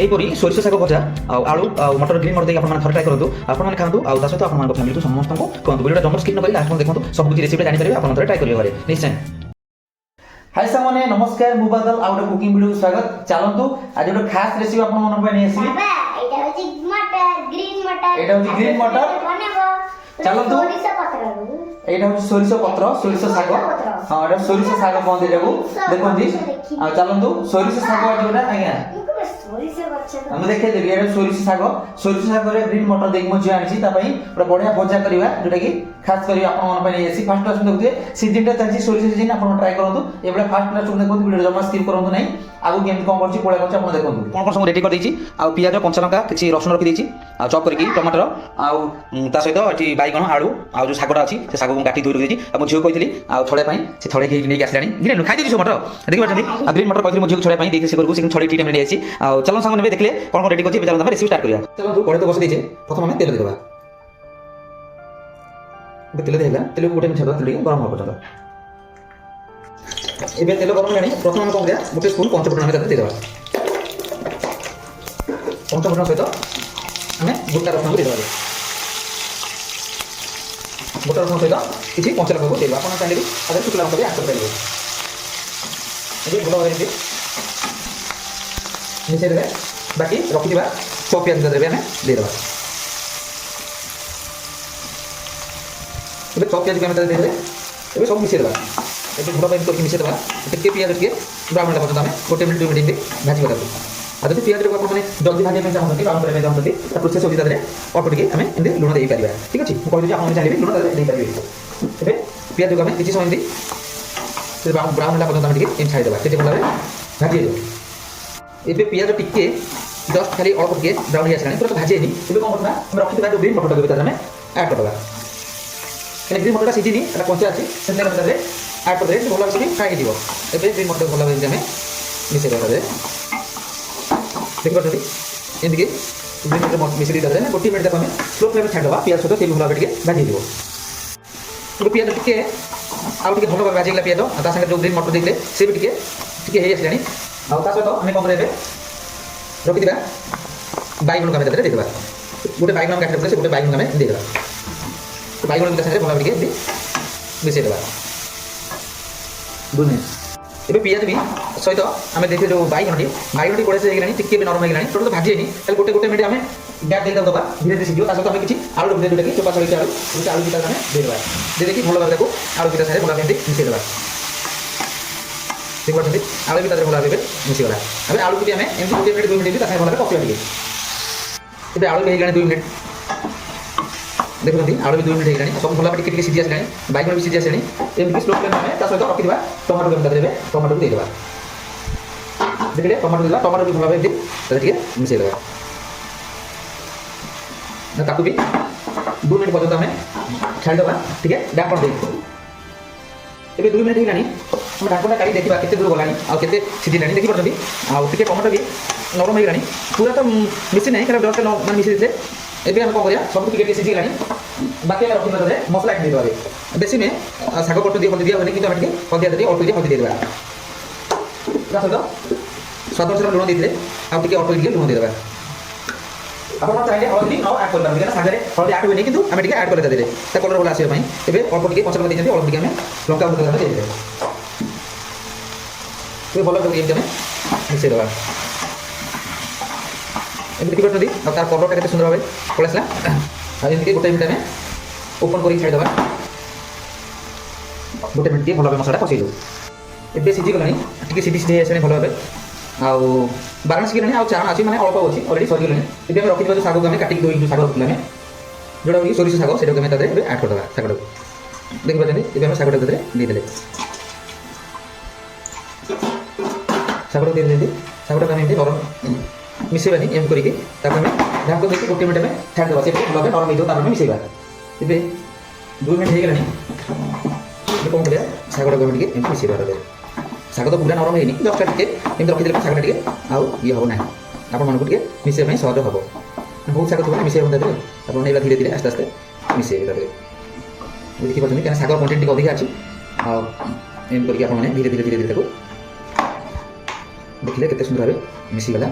এইপরি সরিষ শাগ ভজা আলু মটর গ্রিন মটর দিয়ে আপনার থরে ট্রাই করতু আপনার খাঁতু তা সহ আপনার ফ্যামিলি সমস্ত কুহতু ভিডিওটা জমা স্কিপ নকরি লাস্ট দেখুন সব কিছু রেসিপি জানিপারে আপনার থরে ট্রাই করবে ঘরে নিশ্চয়। হাই সাংମାନେ নমস্কার মু বাদল ଆଉ ଗୋଟେ କୁକିଂ ଭିଡିଓକୁ ସ୍ୱାଗତ। ଚାଲନ୍ତୁ ଆଜି ଗୋଟେ ଖାସ୍ ରେସିପି ଆପଣ ମାନଙ୍କ ପାଇଁ ନେଇ ଆସିବି। ଏଇଟା ହଉଛି ମଟର ଗ୍ରୀନ ମଟର, ଏଇଟା ହଉଛି ଗ୍ରୀନ ମଟର ବନେଇବ ଚାଲନ୍ତୁ। ସୋରିଷ ପତ୍ରରୁ এইটা হচ্ছে সরিষ পত্র সরিষ শাগ। হ্যাঁ এটা সরিষ শাগ কহନ୍ତି এটাକୁ দেখନ୍ତି। ଆଉ ଚାଲନ୍ତୁ সরিষ শাগ ଯୋଉଟା ଆଜ୍ଞା ସୋରିଷ ଗଛ আমি ଦେଖେଇଦେବି। ଏଇଟା ସୋରିଷ ଶାଗ। ସୋରିଷ ଶାଗରେ ଗ୍ରୀନ ମଟର ଦେଇକି ମୁଁ ଝିଅ ଆଣିଛି ତା ପାଇଁ ଗୋଟେ ବଢିଆ ଭଜା କରିବା ଯୋଉଟା କି ଖାସ୍ କରି ଆପଣମାନଙ୍କ ପାଇଁ ନେଇ ଆସିଛି। ଫାଷ୍ଟ ଆସନ୍ତୁ ଦେଖୁଥିବେ ସିଜିନଟା ଚାଲିଛି ସୋରିଷ ସିଜିନ, ଆପଣ ଟ୍ରାଏ କରନ୍ତୁ। ଏଭଳିଆ ଫାଷ୍ଟ ଆସନ୍ତୁ ଦେଖନ୍ତୁ, ଭିଡ଼ିଓ ଜମା ସ୍କିପ୍ କରନ୍ତୁ ନାହିଁ। ଆଗକୁ କେମିତି କ'ଣ କରୁଛି କୋଳା କରୁଛି ଆପଣ ଦେଖନ୍ତୁ। କ'ଣ କ'ଣ ସବୁ ରେଡି କରିଦେଇଛି। ଆଉ ପିଆଜ କଞ୍ଚା ଲଙ୍କା କିଛି ରସୁଣ ରଖିଦେଇଛି, ଆଉ ଚପ୍ କରିକି ଟମାଟର ଆଉ ତା ସହିତ ଏଠି ବାଇଗଣ ଆଳୁ ଆଉ ଯୋଉ ଶାଗଟା ଅଛି ସେ ଶାଗକୁ କାଟି ଧୋଇ ରଖିଦେଇଛି। ଆଉ ମୋ ଝିଅକୁ କହିଥିଲି ଆଉ ଛଡ଼େଇବା ପାଇଁ, ସେ ଛଡ଼େଇକି ନେଇକି ଆସିଲାଣି। ଘିନେଲୁ ଖାଇଦେଇଛି ସବୁ ମଟର ଦେଖିପାରୁଛନ୍ତି। ଆଉ ଗ୍ରୀନ ମଟର କହିଥିଲି ମୋ ଝିଅକୁ ଛଡ଼େଇବା ପାଇଁ ଦେଇଛି, ସେ ଘରକୁ ସେ ଛଡ଼େଇ ଠିକ୍ ଟାଇମ୍ରେ ନେଇ ଆସିଛି। ଆଉ ଚାଲନ୍ତୁ ସାଙ୍ଗ ନେବେ ଦେଖିଲେ କ'ଣ କ'ଣ ରେଡି କରିଛି। ଏବେ ଚାଲନ୍ତୁ ଆମେ ରେସିପି ଷ୍ଟାର୍ଟ କରିବା। ଚାଲନ୍ତୁ କଡ଼େଇ ତ ବସି ଦେଇଛେ, ପ୍ରଥମେ ଆମେ ତେଲ ଦେଇଦେବା। তেল দিয়ে তেলକୁ ଗୋଟେ ମିନିଟ୍ ଛାଡ଼ିଦେବା, ତେଲ ଟିକେ ଗରମ ହେବା ପର୍ଯ୍ୟନ୍ତ। ଏବେ ତେଲ ଗରମ ହେଲାଣି, ପ୍ରଥମେ ଆମେ କ'ଣ କରିବା ଗୋଟେ ସ୍ପୁନ୍ ପଞ୍ଚଫୁଟଣ ଆମେ ତାକୁ ଦେଇଦେବା। ପଞ୍ଚଫୁଟଣ ସହିତ ଆମେ ଗୋଟା ରସୁଣକୁ ଦେଇଦେବା। ଗୋଟା ରସୁଣ ସହିତ କିଛି କଞ୍ଚା ଲଙ୍କାକୁ ଦେଇଦେବା। ଆପଣ ଚାହିଁଲେ ବି ତା ଦେହରେ ଶୁଖିଲା ଲଙ୍କା ବି ଆଡ୍ କରିପାରିବେ। ଏବେ ଭଲ ଭାବରେ ମିଶାଇ ଦେବେ। ବାକି ରଖିଥିବା ଚପ୍ ପିଆଜ ଦେବେ ଆମେ ଦେଇଦେବା। ଏବେ ଚପ୍ ପିଆଜକୁ ଆମେ ଦେଇଦେବେ। ଏବେ ସବୁ ମିଶାଇ ଦେବା। ଏବେ ଭଲ ଭାବରେ କରିକି ମିଶାଇ ଦେବା। ଟିକେ ପିଆଜ ଟିକେ ବ୍ରାଉନ୍ ହେଲା ପର୍ଯ୍ୟନ୍ତ ଆମେ ଗୋଟେ ମିନିଟ୍ 2 ମିନିଟ୍ ଭାଜିବା ତାକୁ। ଆଉ ଯଦି ପିଆଜଟାକୁ ଆପଣମାନେ ଜଲ୍ଦି ଭାଜିବା ପାଇଁ ଚାହୁଁଛନ୍ତି, ବ୍ରାଉନ୍ କରିବା ପାଇଁ ଚାହୁଁଛନ୍ତି, ତା ପ୍ରୋସେସ୍ ହେଉଛି ତା ଦେହରେ ଅଳ୍ପ ଟିକେ ଆମେ ଏମିତି ଲୁଣ ଦେଇପାରିବା। ଠିକ୍ ଅଛି, ମୁଁ କହିଦେଉଛି ଆପଣମାନେ ଚାହିଁଲେ ଲୁଣ ତା ଦେହରେ ଦେଇପାରିବେ। ଏବେ ପିଆଜକୁ ଆମେ କିଛି ସମୟ ଏମିତି ବ୍ରାଉନ୍ ହେଲା ପର୍ଯ୍ୟନ୍ତ ଆମେ ଟିକେ ଏମିତି ଛାଡ଼ିଦେବା। ଟିକେ ଭଲ ଭାବରେ ଭାଜି ହେଇଯିବ। ଏବେ ପିଆଜ ଟିକେ ଜଷ୍ଟ ଖାଲି ଅଳ୍ପ ଟିକେ ବ୍ରାଉନ୍ ହେଇ ଆସିଲାଣି, ପୁରା ତ ଭାଜି ହେଇନି। ଏବେ କ'ଣ କରିବା ଆମେ ରଖିଥିବା ଯେଉଁ ଗ୍ରୀନ୍ ମଟରଟାକୁ ତା ଦେହରେ ଆମେ ଆଡ଼୍ କରିଦେବା। ଗ୍ରୀନ୍ ମଟରଟା ସିଝିନି, এটা କଞ୍ଚା ଅଛି, ସେଥିପାଇଁ ଆମେ ତାଦେହରେ ଆଡ଼୍ କରିଦେଲେ ଭଲ ଭାବରେ ଫ୍ରାଏ ହେଇଯିବ। ଏବେ ଗ୍ରୀନ୍ ମଟର ଭଲ ଭାବରେ ଆମେ ମିଶାଇ ଦେବା। ତାଦେହରେ ଦେଖିପାରୁଛନ୍ତି ଏମିତିକି ଗ୍ରୀନ୍ ମଟର ମିଶାଇ ଦେଇ ତାଦେହରେ ଗୋଟିଏ ମିନିଟ୍ ତାକୁ ଆମେ ସ୍ଲୋ ଫ୍ଲେମ୍ରେ ଛାଡ଼ିଦେବା। ପିଆଜ ସହିତ ସେ ଭଲ ଭାବରେ ଟିକେ ଭାଜି ହେଇଯିବ। ଏବେ ପିଆଜ ଟିକେ ଆଉ ଟିକେ ଭଲ ଭାବରେ ଭାଜିଗଲା ପିଆଜ, ଆଉ ତା ସାଙ୍ଗରେ ଯେଉଁ ଗ୍ରୀନ୍ ମଟର ଦେଇଥିଲେ ସେ ବି ଟିକେ ଟିକେ ହେଇ ଆସିଲାଣି। ଆଉ ତା ସହିତ ଆମେ କ'ଣ କରିବା ଏବେ ରଖିଥିବା ବାଇଗଣକୁ ଆମେ ତାଦେହରେ ଦେଇଦେବା। ଗୋଟେ ବାଇଗଣ ଆମେ କାଟି ରଖିଥିଲେ, ସେ ଗୋଟେ ବାଇଗଣକୁ ଆମେ ଦେଇଦେବା। ବାଇଗଣ ତା ସାଙ୍ଗରେ ଭଲ ଭାବରେ ଟିକେ ମିଶାଇ ଦେବା 2 ମିନିଟ୍। ଏବେ ପିଆଜ ବି ସହିତ ଆମେ ଦେଖିଲେ ଯେଉଁ ବାଇଗଣଟି ଗୋଡ଼େଇ ହେଇଗଲାଣି, ଟିକେ ବି ନରମ ହେଇଗଲାଣି, ଟୋଟାଲ ଭାଜି ହେଇନି। ତାହେଲେ ଗୋଟେ ମିନିଟ୍ ଆମେ ଗ୍ୟାସ୍ ଦେଇକି ଦେବା, ଧୀରେ ଧୀରେ ସିଝିବ। ତା ସହିତ ଆମେ କିଛି ଆଳୁ ରଖିଦେବା, ଯେଉଁଟାକି ଚୋପା ଛଡ଼େଇକି ଆଳୁ ବି ତାକୁ ଆମେ ଦେଇଦେବା। ଦେଇଦେଇକି ଭଲ ଭାବରେ ତାକୁ ଆଳୁ ପିତା ସାଙ୍ଗରେ ଭଲ ଭାବରେ ଏମିତି ମିଶାଇ ଦେବା। ଦେଖିପାରୁଛନ୍ତି ଆଳୁ ବି ତା ଦେହରେ ଭଲ ଭାବେ ମିଶିଗଲା। ଏବେ ଆଳୁକୁ ବି ଆମେ ଏମିତି 1 ମିନିଟ୍ 2 ମିନିଟ୍ ବି ତା ସାଙ୍ଗରେ ଭଲ ଭାବରେ କଷିବା ଟିକେ। ଏବେ ଆଳୁ ବି ହେଇଗଲାଣି 2 ମିନିଟ୍। ଦେଖୁଛନ୍ତି ଆଳୁ ବି 2 ମିନିଟ୍ ହେଇଗଲାଣି, ସବୁ ଭଲ ଭାବେ ଟିକେ ଟିକେ ସିଝି ଆସିଲାଣି, ବାଇଗଣ ବି ସିଝି ଆସିଲାଣି। ଏମିତି ସ୍ଲୋ ଫ୍ଲେମ୍ରେ ଆମେ ତା ସହିତ ରଖିଥିବା ଟମାଟୋକୁ ଆମେ ଦେବେ, ଟମାଟୋକୁ ଦେଇଦେବା। ଦେଖିଲେ ଟମାଟୋ ଦେଇଦେବା, ଟମାଟୋ ବି ଭଲ ଭାବେ ଏମିତି ଟିକେ ମିଶାଇ ଦେବା। ତାକୁ ବି 2 ମିନିଟ୍ ପର୍ଯ୍ୟନ୍ତ ଆମେ ଛାଡ଼ିଦେବା ଟିକେ ଢାଙ୍କଣ ଦେଇକି। ଏବେ 2 ମିନିଟ୍ ହେଇଗଲାଣି, ଆମେ ଢାଙ୍କଣଟା କାଢ଼ି ଦେଖିବା କେତେ ଦୂର ଗଲାଣି ଆଉ କେତେ ସିଝିଲାଣି। ଦେଖିପାରୁଛନ୍ତି ଆଉ ଟିକେ ଟମାଟୋ ବି ନରମ ହେଇଗଲାଣି, ପୁରା ତ ମିଶି ନାହିଁ, କାରଣ ଜଷ୍ଟ ମାନେ ମିଶି ଦେଇଥିଲେ। ଏବେ ଆମେ କ'ଣ କରିବା, ସବୁ ଟିକେ ଟିକେ ସିଝିଗଲାଣି, ବାକି ଆମେ ରଖିବା ତାଦେହରେ ମସଲା ଆଣି ଦେଇଦେବା। ବେଶୀ ନୁହେଁ, ଶାଗ ପଟ দিয়ে ହଳଦୀ ଦିଆ ହୁଏନି, କିନ୍ତୁ ଆମେ ଟିକେ ହଳଦିଆ ଦେଇଦେଇ ଅଳ୍ପ ଟିକେ ହଳଦୀ ଦେଇଦେବା। ତା ସହିତ ସ୍ୱାଦ ଅନୁସାରେ ଲୁଣ ଦେଇଥିଲେ, ଆଉ ଟିକେ ଅଳ୍ପ ଟିକେ ଲୁଣ ଦେଇଦେବା। ଆପଣ ଚାହିଁଲେ ହଳଦୀ ନ ଆଡ଼୍ କରିପାରନ୍ତି, କାରଣ ଶାଗରେ ହଳଦୀ ଆଡ଼୍ ହୁଏନି, କିନ୍ତୁ ଆମେ ଟିକେ ଆଡ଼୍ କରିବା ତାଦେହରେ ତା କଲର୍ ଭଲ ଆସିବା ପାଇଁ। ଏବେ ଅଳ୍ପ ଟିକେ କଞ୍ଚା ଲଙ୍କା ଦେଇଛନ୍ତି, ଅଳ୍ପ ଟିକେ ଆମେ ଲଙ୍କା ଗୁଣ୍ଡ ଆମେ ଦେଇଦେବା। ଏବେ ଭଲ ଏମିତି ଆମେ ମିଶାଇ ଦେବା। ଏମିତି ଦେଖିପାରୁଛନ୍ତି ଆଉ ତାର କଲର୍ଟା କେତେ ସୁନ୍ଦର ଭାବେ ପଳେଇ ଆସିଲା। ଆଉ ଏମିତି ଗୋଟେ ମିନିଟ୍ ଆମେ ଓପନ୍ କରିକି ଛାଡ଼ିଦେବା। ଗୋଟେ ମିନିଟ୍ ଟିକେ ଭଲ ଭାବେ ମସଲାଟା କଷେଇ ଦେବୁ। ଏବେ ସିଝିଗଲାଣି, ଟିକେ ସିଝି ଆସିଲାଣି ଭଲ ଭାବେ। ଆଉ ବାରଣ ଶିଖିଲାଣି, ଆଉ ଚାରଣ ଅଛି ମାନେ ଅଳ୍ପ ଅଛି, ଅଲରେଡ଼ି ସରିଗଲାଣି। ଏବେ ଆମେ ରଖିଥିବା ଯେଉଁ ଶାଗକୁ ଆମେ କାଟିକି ଧୋଇକି ଶାଗ ରଖିଥିଲେ ଆମେ, ଯେଉଁଟା କି ସୋରିଷ ଶାଗ, ସେଇଟାକୁ ଆମେ ତା ଦେହରେ ଏବେ ଆଡ଼୍ କରିଦେବା। ଶାଗଟାକୁ ଦେଖିପାରୁଛନ୍ତି ଏବେ ଆମେ ଶାଗଟାକୁ ଦେହରେ ଦେଇଦେଲେ। ଶାଗଟାକୁ ଦେଇଦେଲେ, ଶାଗଟାକୁ ଆମେ ଏମିତି ନରମ ମିଶାଇବାନି, ଏମିତି କରିକି ତାକୁ ଆମେ ଢାଙ୍କ ଦେଇକି 1 ମିନିଟ୍ ଆମେ ଛାଡ଼ିଦେବା। ସେ ଭଲ ଭାବେ ନରମ ହେଇଯିବ, ତାପରେ ଆମେ ମିଶାଇବା। ଏବେ 2 ମିନିଟ୍ ହେଇଗଲାଣି, ଏବେ କ'ଣ କରିବା ଶାଗଟାକୁ ଆମେ ଟିକେ ଏମିତି ମିଶାଇବା। ତାଦେହରେ ଶାଗ ତ ପୁରା ନରମ ହେଇନି, ଜଷ୍ଟ ଟିକେ ଏମିତି ରଖିଦେଲେ ଶାଗଟା ଟିକେ ଆଉ ଇଏ ହେବ ନାହିଁ, ଆପଣମାନଙ୍କୁ ଟିକେ ମିଶାଇବା ପାଇଁ ସହଜ ହେବ। ବହୁତ ଶାଗ ଥିବ ନା ମିଶାଇବା ତାଦେହରେ, ଆପଣ ନେଇବା ଧୀରେ ଧୀରେ ଆସ୍ତେ ଆସ୍ତେ ମିଶାଇବେ ତାଦେହରେ। ଦେଖିପାରୁଛନ୍ତି କାରଣ ଶାଗ କ୍ୱାଣ୍ଟିଟି ଟିକେ ଅଧିକା ଅଛି। ଆଉ ଏମିତି କରିକି ଆପଣମାନେ ଧୀରେ ଧୀରେ ତାକୁ ଦେଖିଲେ କେତେ ସୁନ୍ଦର ଭାବେ ମିଶିଗଲା।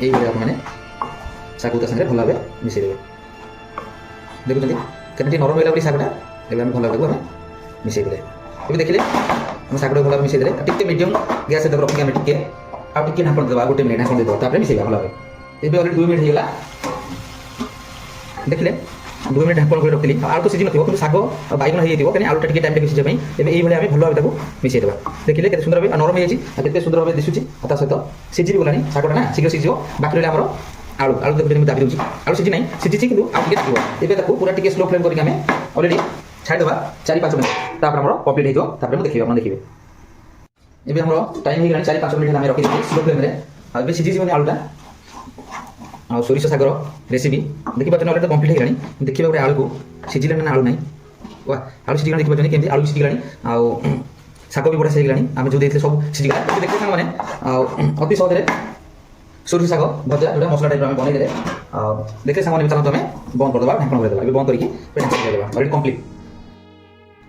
এইভাবে ଆପଣମାନେ ଶାଗକୁ ତା ସାଙ୍ଗରେ ଭଲ ଭାବେ ମିଶାଇ ଦେବେ। ଦେଖୁଛନ୍ତି କେମିତି ନରମ ହେଇଗଲା ବୋଲି ଶାଗଟା। ଏବେ ଆମେ ଭଲ ଭାବେ ଆମେ ମିଶାଇ ଦେଲେ। ଏବେ ଦେଖିଲେ ଆମେ ଶାଗଟାକୁ ଭଲ ଭାବେ ମିଶାଇ ଦେଲେ। ଟିକେ ମିଡ଼ିୟମ୍ ଗ୍ୟାସ୍ରେ ତାକୁ ରଖିକି ଆମେ ଟିକେ ଆଉ ଟିକେ ଢାଙ୍କଣ ଦେବା, ଗୋଟେ ମିନିଟ୍ ଢାଙ୍କଣ ଦେଇଦେବା, ତାପରେ ମିଶାଇବା ଭଲ ଭାବେ। ଏବେ ଅଲରେଡ଼ି 2 ମିନିଟ୍ ହେଇଗଲା। ଦେଖିଲେ 2 ମିନିଟ୍ ଢାଙ୍କଣ କରି ରଖିଲି। ଆଳୁ ତ ସିଝି ନଥିବ କିନ୍ତୁ ଶାଗ ଆଉ ବାଇଗଣ ହେଇଯାଇଥିବ, କାହିଁକି ଆଳୁଟା ଟିକେ ଟାଇମ୍ ଲାଗିବ ସିଝିବା ପାଇଁ। ଏବେ এইଭଳି ଆମେ ଭଲ ଭାବେ ତାକୁ ମିଶାଇ ଦେବା। ଦେଖିଲେ କେତେ ସୁନ୍ଦର ଭାବେ ନରମ ହେଇଯାଇଛି ଆଉ କେତେ ସୁନ୍ଦର ଭାବେ ଦିଶୁଛି। ଆଉ ତା ସହିତ ସିଝି ବି ଗଲାଣି ଶାଗଟା ନା, ଶୀଘ୍ର ସିଝିବ। ବାକି ରହିଲା ଆମର ଆଳୁ ଦେଖୁଛନ୍ତି ମୁଁ ଦାବି ଦେଉଛି। ଆଳୁ ସିଝି ନାହିଁ, ସିଝିଛି କିନ୍ତୁ ଆଉ ଟିକେ ସିଝିବ। ଏବେ ତାକୁ ପୁରା ଟିକେ ସ୍ଲୋ ଫ୍ଲେମ୍ କରିକି ଆମେ ଅଲରେଡ଼ି ଛାଡ଼ିଦେବା 4-5 ମିନିଟ୍। ତାପରେ ଆମର କମ୍ପ୍ଲିଟ୍ ହେଇଯିବ। ତାପରେ ମୁଁ ଦେଖିବି, ଆପଣ ଦେଖିବେ। ଏବେ ଆମର ଟାଇମ୍ ହେଇଗଲାଣି 4-5 ମିନିଟ୍ ହେଲା ଆମେ ରଖିଦେଇছি ସ୍ଲୋ ଫ୍ଲେମ୍ରେ। ଆଉ ଏବେ ସିଝିଯିବନି ଆଳୁଟା। ଆଉ ସୋରିଷ ଶାଗର ରେସିପି ଦେଖିପାରୁଛନ୍ତି ଅଲରେଡ଼ି କମ୍ପ୍ଲିଟ୍ ହେଇଗଲାଣି। ଦେଖିବା ଗୋଟେ ଆଳୁକୁ ସିଝିଲାଣି ନା ଆଳୁ ନାହିଁ। ଆଳୁ ସିଝିଗଲାଣି, ଦେଖିପାରୁଛନ୍ତି କେମିତି ଆଳୁ ସିଝିଗଲାଣି। ଆଉ ଶାଗ ବି ବଢ଼ିଆ ସିଝିଗଲାଣି। ଆମେ ଯେଉଁ ଦେଇଥିଲେ ସବୁ ସିଝିଗଲା। ଦେଖିଲେ ସାଙ୍ଗମାନେ ଆଉ ଅତି ସହଜରେ ସୋରିଷ ଶାଗ ଭଜା ଯେଉଁଟା ମସଲା ଟାଇପ୍ର ଆମେ ବନେଇଦେଲେ। ଆଉ ଦେଖିଲେ ସାଙ୍ଗମାନେ ଚାଲନ୍ତୁ ଆମେ ବନ୍ଦ କରିଦେବା, ଢାଙ୍କଣ କରିଦେବା। ଏବେ ବନ୍ଦ କରିକି ଢାଙ୍କଣ କରିଦେବା। Already complete.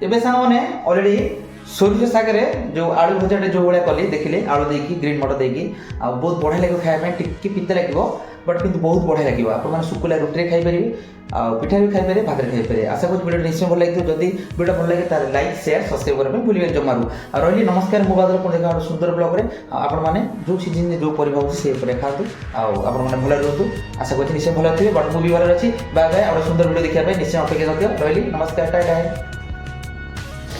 ଏବେ ସାଙ୍ଗମାନେ ଅଲରେଡ଼ି ସୋରିଷ ଶାଗରେ ଯେଉଁ ଆଳୁ ଭଜାଟା ଯେଉଁ ଭଳିଆ କଲି ଦେଖିଲେ, ଆଳୁ ଦେଇକି ଗ୍ରୀନ୍ ମଟର ଦେଇକି, ଆଉ ବହୁତ ବଢ଼ିଆ ଲାଗିବ ଖାଇବା ପାଇଁ। ଟିକେ ପିତା ଲାଗିବ ବଟ୍ କିନ୍ତୁ ବହୁତ ବଢ଼ିଆ ଲାଗିବ। ଆପଣମାନେ ଶୁଖିଲା ରୁଟିରେ ଖାଇପାରିବେ, ଆଉ ପିଠା ବି ଖାଇପାରିବେ, ଭାତରେ ଖାଇପାରିବେ। ଆଶା କରୁଛି ଭିଡ଼ିଓ ନିଶ୍ଚୟ ଭଲ ଲାଗିଥିବ। ଯଦି ଭିଡ଼ିଓ ଭଲ ଲାଗେ ତାହେଲେ ଲାଇକ୍, ସେୟାର, ସବସ୍କ୍ରାଇବ୍ କରିବା ପାଇଁ ଭୁଲିବେନି ଜମାରୁ। ଆଉ ରହିଲି ନମସ୍କାର। ମୋ ବାଦରେ ପୁଣି ଦେଖା ଗୋଟେ ସୁନ୍ଦର ବ୍ଲଗ୍ରେ। ଆଉ ଆପଣମାନେ ଯେଉଁ ସିଜିନ୍ରେ ଯେଉଁ ପରିବା ହେଉଛି ସେ ଉପରେ ଖାଆନ୍ତୁ। ଆଉ ଆପଣମାନେ ଭଲରେ ରୁହନ୍ତୁ। ଆଶା କରୁଛି ନିଶ୍ଚୟ ଭଲ ଥିବେ। ବଟ୍ ମୁଁ ବି ଭଲରେ ଅଛି। Bye bye. ଆଉ ଗୋଟେ ସୁନ୍ଦର ଭିଡ଼ିଓ ଦେଖିବା ପାଇଁ ନିଶ୍ଚୟ ଅପେକ୍ଷା କରିଥିବ। ରହିଲି ନମସ୍କାର, ଟାଟା।